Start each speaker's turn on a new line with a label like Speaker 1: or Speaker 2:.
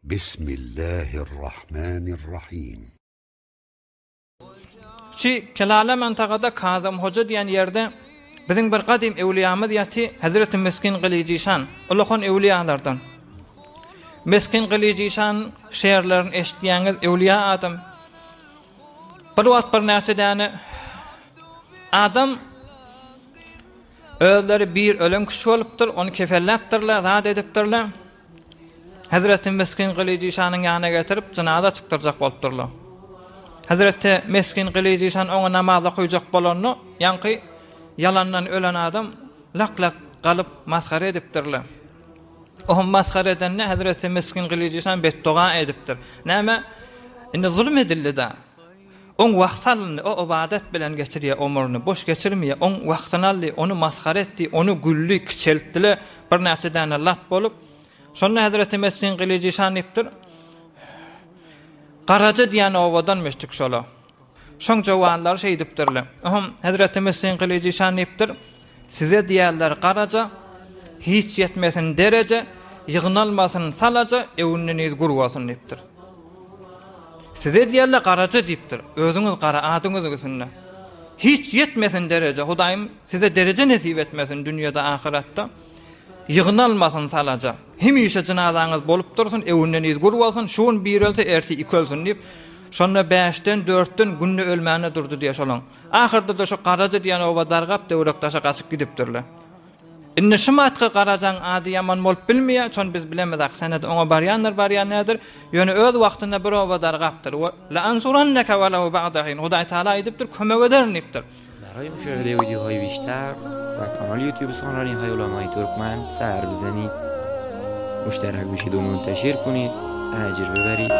Speaker 1: Bismillahirrahmanirrahim.
Speaker 2: Şi Kelale mantagada Kazım Hoca diýen ýerde biziň bir gadim ewliýamyz ýaty Hazreti Meskin Gılyjyşan, ulakhan ewliýalardan. Meskin Gılyjyşan şeýerlerini eşitýäňiz ewliýa adam. Bir wagt bir näçe däne adam özleri bir ölen kişi bolupdyr, onu kefelläpdirler, zat edipdirler. Hazreti Meskin Gılyjyşanyň ýanyna getirip cenaza çykdyrjak bolupdyrlar. Hazreti Meskin Gılyjyşan oňa namaza goýjak bolany, ýanky yalandan ölen adam lak galyp maskara edipdirler. O maskara edenne Hazreti Meskin Gılyjyşan bedduga edipdir. Näme? Indi zulm edildi da. On wagtlaryny o ibadet bilen geçirýär ömrüni, boş geçirmeýär. On wagtyny aldy, onu maskara etdi, onu güllü kiçeltdiler. Bir näçe däne lat bolup, şonda Hazreti Meskin Gılyjyşan ipdir. Garaja diýen owadan meşdik şola. Şoň jowanlar şey dipdirler. Hazreti Meskin Gılyjyşan ipdir. Size diýerler garaja, hiç yetmesin derece, ýygnalmasyn salaja, ewüniniz gurwasyn dipdir. Size diýerler garaja dipdir. Özüňiz gara adyňyz üstünde. Hiç yetmesin derece, Hudaýym size derece nesip etmesin dünýäde ahiretde. Ýygnalmasyn salaja. Hemişe cenazaňyz bolup dursun, ewüniniz gurwasyn, şuň bir ölse erti iki ölsün diýip, şonda 5-den 4-den günne ölmäne durdy diýe şolaň. Ahyrda da şu garaja diýen owa dargap döwrekdaşa gaçyp gidipdirler. Inne şumatga garajaň ady ýaman bolup bilmeýär, şon biz bilemedik senede oňa barýanlar, ýöne öz wagtynda bir owa dargapdyr. La ansurannaka wa law ba'da hin. Hudaý taala edipdir, kömek edernipdir.
Speaker 3: برای مشاهده ویدیوهای بیشتر و کانال یوتیوب سخنرانی های علمای ترکمن سر بزنید، مشترک بشید و منتشر کنید، اجر ببرید.